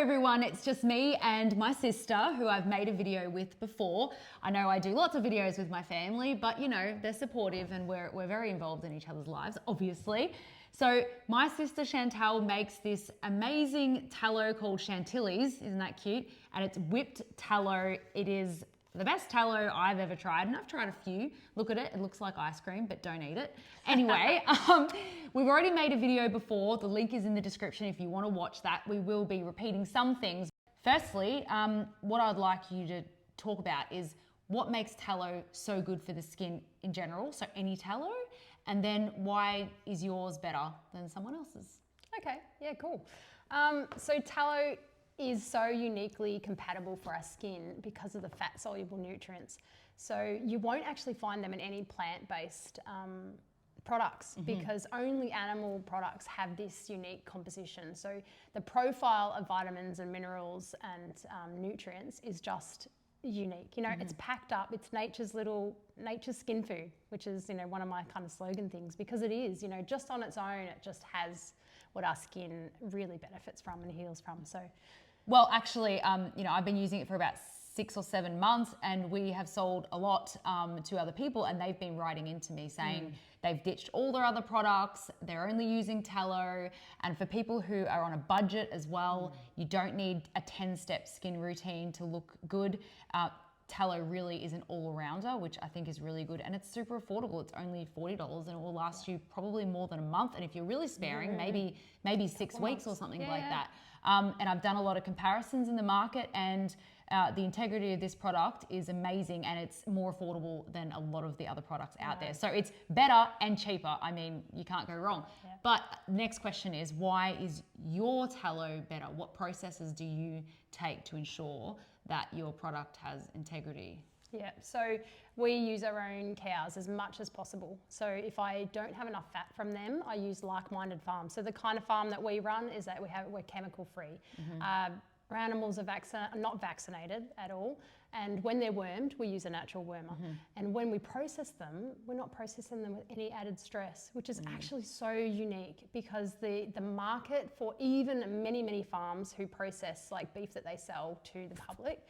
everyone, it's just me and my sister who I've made a video with before. I know I do lots of videos with my family, but you know, they're supportive and we're very involved in each other's lives, obviously. So my sister Chantal makes this amazing tallow called Chantilly's, isn't that cute? And it's whipped tallow. It is the best tallow I've ever tried, and I've tried a few. Look at it, it looks like ice cream, but don't eat it. Anyway, we've already made a video before. The link is in the description if you want to watch that. We will be repeating some things. Firstly, what I'd like you to talk about is what makes tallow so good for the skin in general, so any tallow, and then why is yours better than someone else's? Okay, yeah, cool. So tallow is so uniquely compatible for our skin because of the fat-soluble nutrients. So you won't actually find them in any plant-based products because only animal products have this unique composition. So the profile of vitamins and minerals and nutrients is just unique. You know, it's packed up. It's nature's skin food, which is, you know, one of my kind of slogan things, because it is, you know, just on its own, it just has what our skin really benefits from and heals from. So, well, actually, you know, I've been using it for about 6 or 7 months, and we have sold a lot to other people, and they've been writing into me saying they've ditched all their other products, they're only using tallow. And for people who are on a budget as well, you don't need a 10-step skin routine to look good. Tallow really is an all-arounder, which I think is really good, and it's super affordable. It's only $40 and it will last you probably more than a month, and if you're really sparing, maybe 6 weeks or something like that. And I've done a lot of comparisons in the market, and the integrity of this product is amazing, and it's more affordable than a lot of the other products out there. So it's better and cheaper. I mean, you can't go wrong. Yeah. But next question is, why is your tallow better? What processes do you take to ensure that your product has integrity? Yeah, so we use our own cows as much as possible. So if I don't have enough fat from them, I use like-minded farms. So the kind of farm that we run is that we're chemical free. Our animals are not vaccinated at all. And when they're wormed, we use a natural wormer. And when we process them, we're not processing them with any added stress, which is actually so unique, because the market for even many farms who process like beef that they sell to the public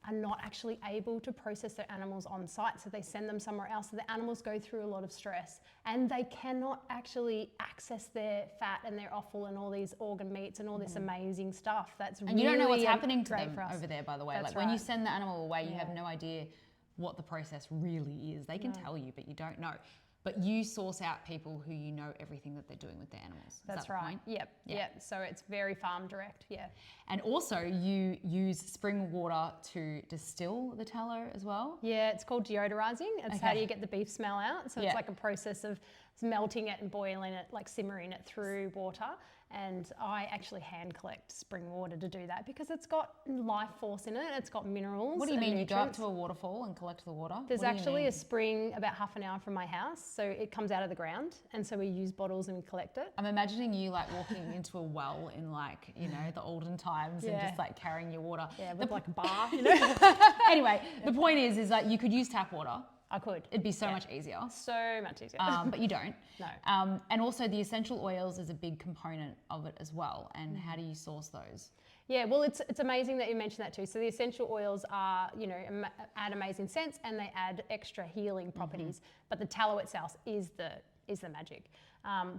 are not actually able to process their animals on site. So they send them somewhere else. So the animals go through a lot of stress, and they cannot actually access their fat and their offal and all these organ meats and all this amazing stuff. That's and really you don't know what's happening to them for us. Over there, by the way. That's like right. when you send the animal away, you have no idea what the process really is. They can tell you, but you don't know. But you source out people who you know everything that they're doing with their animals. That's right. Yep. So it's very farm direct. Yeah. And also you use spring water to distill the tallow as well. Yeah, it's called deodorizing. It's how you get the beef smell out. So it's like a process of melting it and boiling it, like simmering it through water. And I actually hand collect spring water to do that because it's got life force in it. It's got minerals. What do you mean? Nutrients. You go up to a waterfall and collect the water? There's actually a spring about half an hour from my house. So it comes out of the ground. And so we use bottles and we collect it. I'm imagining you like walking into a well in like, you know, the olden times and just like carrying your water. Yeah, with like a bar, you know. Anyway, the point is that you could use tap water. I could. It'd be so much easier. So much easier. But you don't. No. And also the essential oils is a big component of it as well. And how do you source those? Yeah, well, it's amazing that you mentioned that too. So the essential oils are, you know, add amazing scents and they add extra healing properties. But the tallow itself is the magic.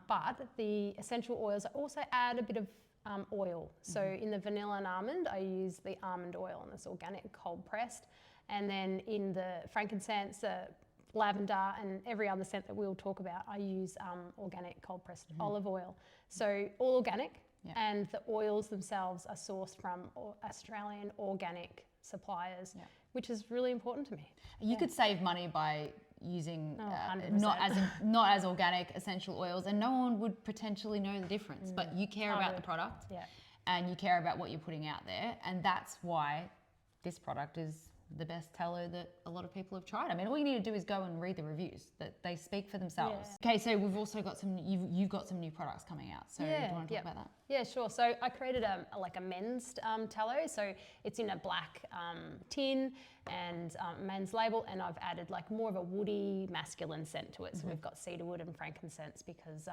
But the essential oils also add a bit of oil. So in the vanilla and almond, I use the almond oil, and it's organic, cold pressed. And then in the frankincense, lavender, and every other scent that we'll talk about, I use organic cold pressed olive oil. So all organic, and the oils themselves are sourced from Australian organic suppliers, which is really important to me. You could save money by using not as organic essential oils, and no one would potentially know the difference. But you care about the product, and you care about what you're putting out there, and that's why this product is the best tallow that a lot of people have tried. I mean, all you need to do is go and read the reviews, that they speak for themselves. Yeah. Okay, so we've also got you've got some new products coming out. So do you want to talk about that? Yeah, sure. So I created a men's tallow. So it's in a black tin and men's label, and I've added like more of a woody masculine scent to it. So we've got cedarwood and frankincense because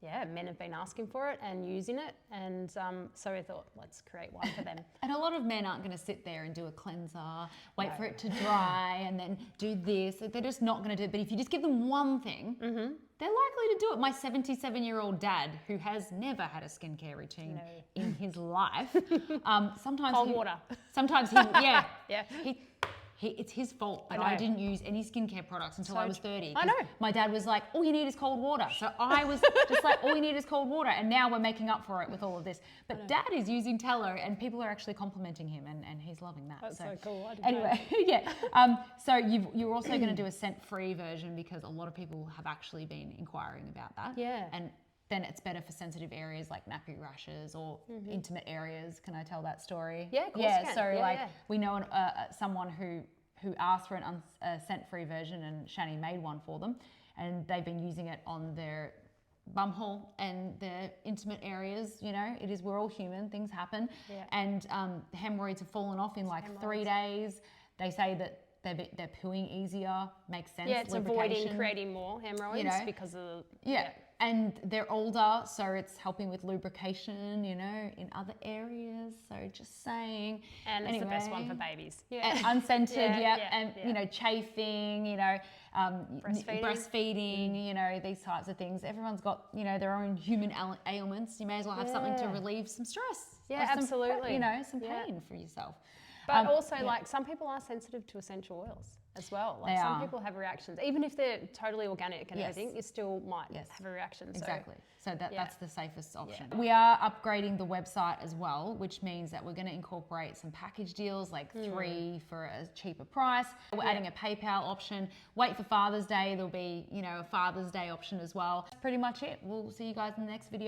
men have been asking for it and using it, and so I thought let's create one for them. And a lot of men aren't going to sit there and do a cleanser, wait for it to dry, and then do this. They're just not going to do it. But if you just give them one thing, they're likely to do it. My 77-year-old dad, who has never had a skincare routine in his life, sometimes cold water. Sometimes it's his fault that I didn't use any skincare products until I was 30. I know. My dad was like, all you need is cold water. So I was just like, all you need is cold water. And now we're making up for it with all of this. But Dad is using tallow, and people are actually complimenting him, and he's loving that. That's so cool. Anyway, so you're also going to do a scent-free version because a lot of people have actually been inquiring about that. Yeah. And then it's better for sensitive areas like nappy rashes or intimate areas. Can I tell that story? Yeah, of course you can. So we know someone who asked for a scent-free version, and Shani made one for them, and they've been using it on their bum hole and their intimate areas. You know, we're all human, things happen, and the hemorrhoids have fallen off in like 3 days. They say that they're pooing easier, makes sense. Yeah, it's avoiding creating more hemorrhoids because of and they're older, so it's helping with lubrication, in other areas. So just saying. And it's the best one for babies. And unscented, and chafing, breastfeeding, these types of things. Everyone's got, their own human ailments. You may as well have something to relieve some stress. Yeah, absolutely. Some pain for yourself. But also, like, some people are sensitive to essential oils as well. Like, some people have reactions. Even if they're totally organic and everything, you still might have a reaction. Exactly. So that's the safest option. We are upgrading the website as well, which means that we're going to incorporate some package deals, like 3 for a cheaper price. We're adding a PayPal option. Wait for Father's Day. There'll be, a Father's Day option as well. That's pretty much it. We'll see you guys in the next video.